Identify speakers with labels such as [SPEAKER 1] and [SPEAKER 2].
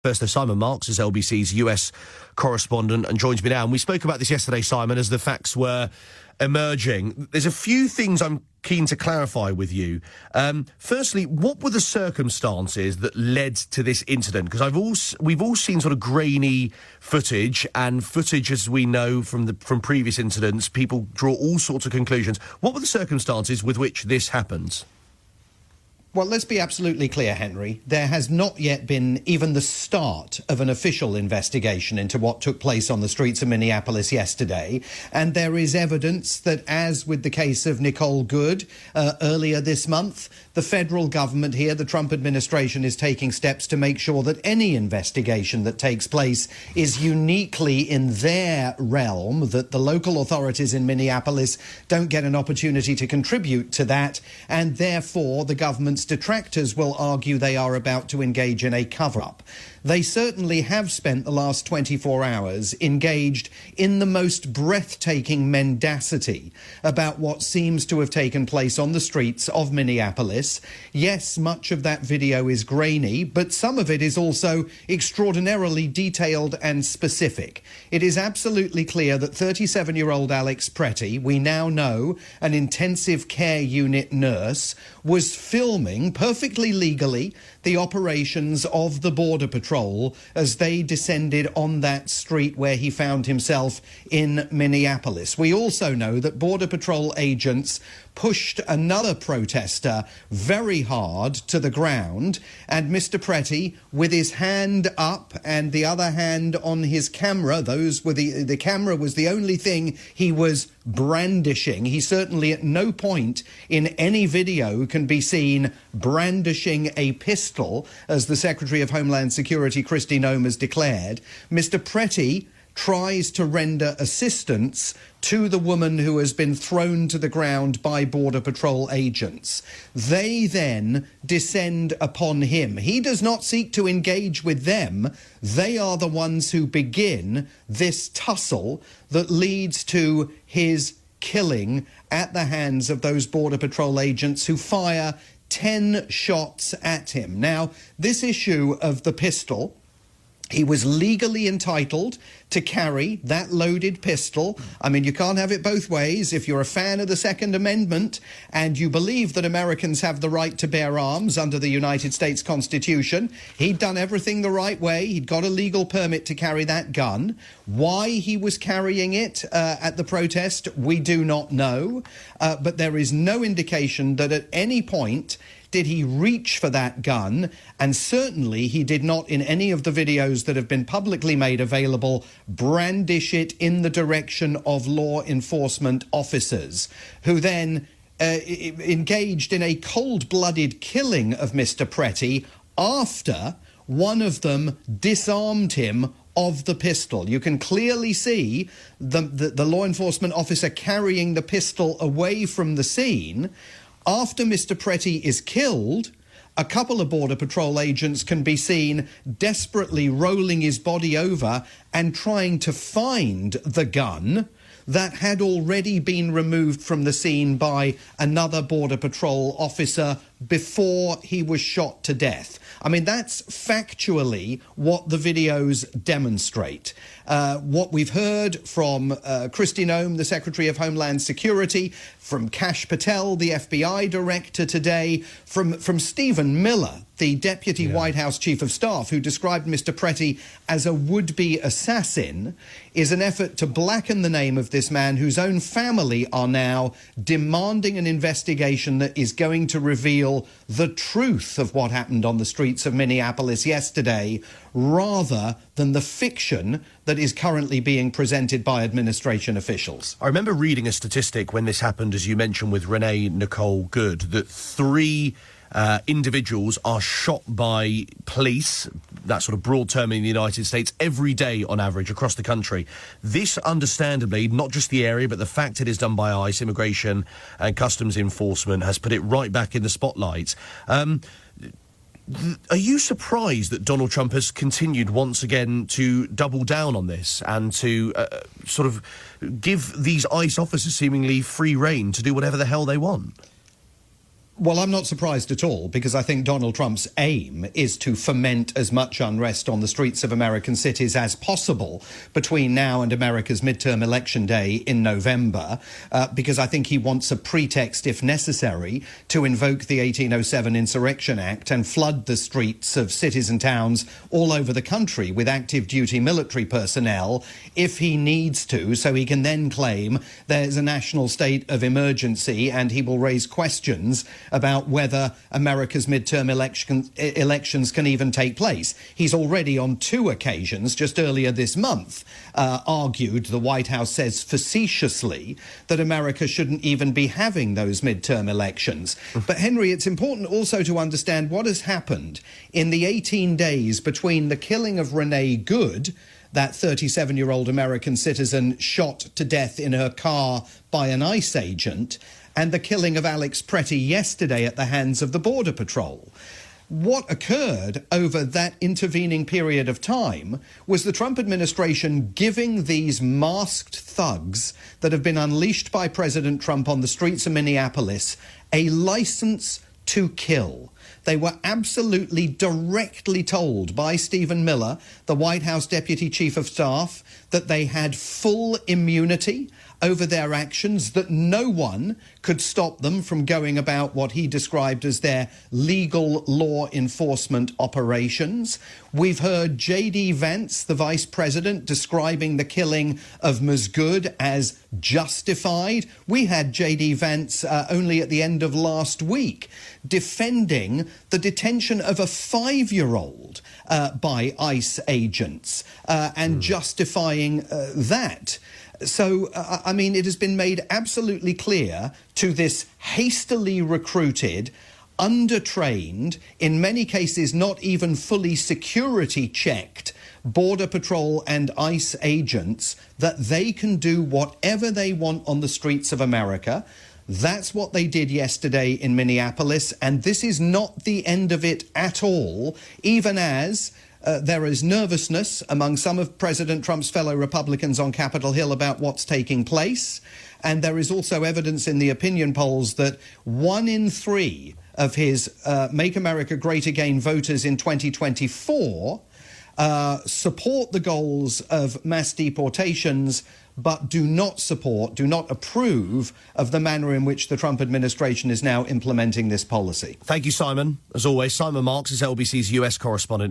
[SPEAKER 1] First, Simon Marks is LBC's US correspondent and joins me now. And we spoke about this yesterday, Simon, as the facts were emerging. There's a few things I'm keen to clarify with you. Firstly, what were the circumstances that led to this incident? Because we've all seen sort of grainy footage, and footage, as we know from previous incidents, people draw all sorts of conclusions. What were the circumstances with which this happened?
[SPEAKER 2] Well, let's be absolutely clear, Henry. There has not yet been even the start of an official investigation into what took place on the streets of Minneapolis yesterday. And there is evidence that, as with the case of Nicole Good earlier this month, the federal government here, the Trump administration, is taking steps to make sure that any investigation that takes place is uniquely in their realm, that the local authorities in Minneapolis don't get an opportunity to contribute to that, and therefore the government's detractors will argue they are about to engage in a cover-up. They certainly have spent the last 24 hours engaged in the most breathtaking mendacity about what seems to have taken place on the streets of Minneapolis. Yes, much of that video is grainy, but some of it is also extraordinarily detailed and specific. It is absolutely clear that 37-year-old Alex Pretty, we now know an intensive care unit nurse, was filming perfectly legally the operations of the Border Patrol as they descended on that street where he found himself in Minneapolis. We also know that Border Patrol agents pushed another protester very hard to the ground, and Mr. Pretty, with his hand up and the other hand on his camera, the camera was the only thing he was brandishing. He certainly at no point in any video can be seen brandishing a pistol, as the Secretary of Homeland Security, Kristi Noem, has declared. Mr. Pretty tries to render assistance to the woman who has been thrown to the ground by Border Patrol agents. They then descend upon him. He does not seek to engage with them. They are the ones who begin this tussle that leads to his killing at the hands of those Border Patrol agents who fire 10 shots at him. Now, this issue of the pistol, he was legally entitled to carry that loaded pistol. I mean, you can't have it both ways. If you're a fan of the Second Amendment and you believe that Americans have the right to bear arms under the United States Constitution, he'd done everything the right way. He'd got a legal permit to carry that gun. Why he was carrying it at the protest, we do not know. But there is no indication that at any point did he reach for that gun, and certainly he did not, in any of the videos that have been publicly made available, brandish it in the direction of law enforcement officers, who then engaged in a cold-blooded killing of Mr. Pretty after one of them disarmed him of the pistol. You can clearly see the law enforcement officer carrying the pistol away from the scene. After Mr. Pretty is killed, a couple of Border Patrol agents can be seen desperately rolling his body over and trying to find the gun that had already been removed from the scene by another Border Patrol officer before he was shot to death. I mean, that's factually what the videos demonstrate. What we've heard from Kristi Noem, the Secretary of Homeland Security, from Kash Patel, the FBI director today, from Stephen Miller, the Deputy White House Chief of Staff, who described Mr. Pretty as a would-be assassin, is an effort to blacken the name of this man whose own family are now demanding an investigation that is going to reveal the truth of what happened on the streets of Minneapolis yesterday, rather than the fiction that is currently being presented by administration officials.
[SPEAKER 1] I remember reading a statistic when this happened, as you mentioned, with Renee Nicole Good, that 3 individuals are shot by police, that sort of broad term in the United States, every day on average across the country. This, understandably, not just the area, but the fact it is done by ICE, Immigration and Customs Enforcement, has put it right back in the spotlight. Are you surprised that Donald Trump has continued once again to double down on this and to sort of give these ICE officers seemingly free rein to do whatever the hell they want?
[SPEAKER 2] Well, I'm not surprised at all, because I think Donald Trump's aim is to foment as much unrest on the streets of American cities as possible between now and America's midterm election day in November, because I think he wants a pretext, if necessary, to invoke the 1807 Insurrection Act and flood the streets of cities and towns all over the country with active duty military personnel if he needs to, so he can then claim there's a national state of emergency, and he will raise questions about whether America's midterm elections can even take place. He's already on 2 occasions, just earlier this month, argued, the White House says facetiously, that America shouldn't even be having those midterm elections. But, Henry, it's important also to understand what has happened in the 18 days between the killing of Renee Good, that 37-year-old American citizen shot to death in her car by an ICE agent, and the killing of Alex Pretty yesterday at the hands of the Border Patrol. What occurred over that intervening period of time was the Trump administration giving these masked thugs that have been unleashed by President Trump on the streets of Minneapolis a license to kill. They were absolutely directly told by Stephen Miller, the White House Deputy Chief of Staff, that they had full immunity over their actions, that no one could stop them from going about what he described as their legal law enforcement operations. We've heard J.D. Vance, the Vice President, describing the killing of Ms. Good as justified. We had J.D. Vance only at the end of last week defending the detention of a 5-year-old by ICE agents and justifying that. So, I mean, it has been made absolutely clear to this hastily recruited, undertrained, in many cases not even fully security checked Border Patrol and ICE agents that they can do whatever they want on the streets of America. That's what they did yesterday in Minneapolis, and this is not the end of it at all, even as there is nervousness among some of President Trump's fellow Republicans on Capitol Hill about what's taking place. And there is also evidence in the opinion polls that 1 in 3 of his Make America Great Again voters in 2024 support the goals of mass deportations, but do not approve of the manner in which the Trump administration is now implementing this policy.
[SPEAKER 1] Thank you, Simon. As always, Simon Marks is LBC's US correspondent.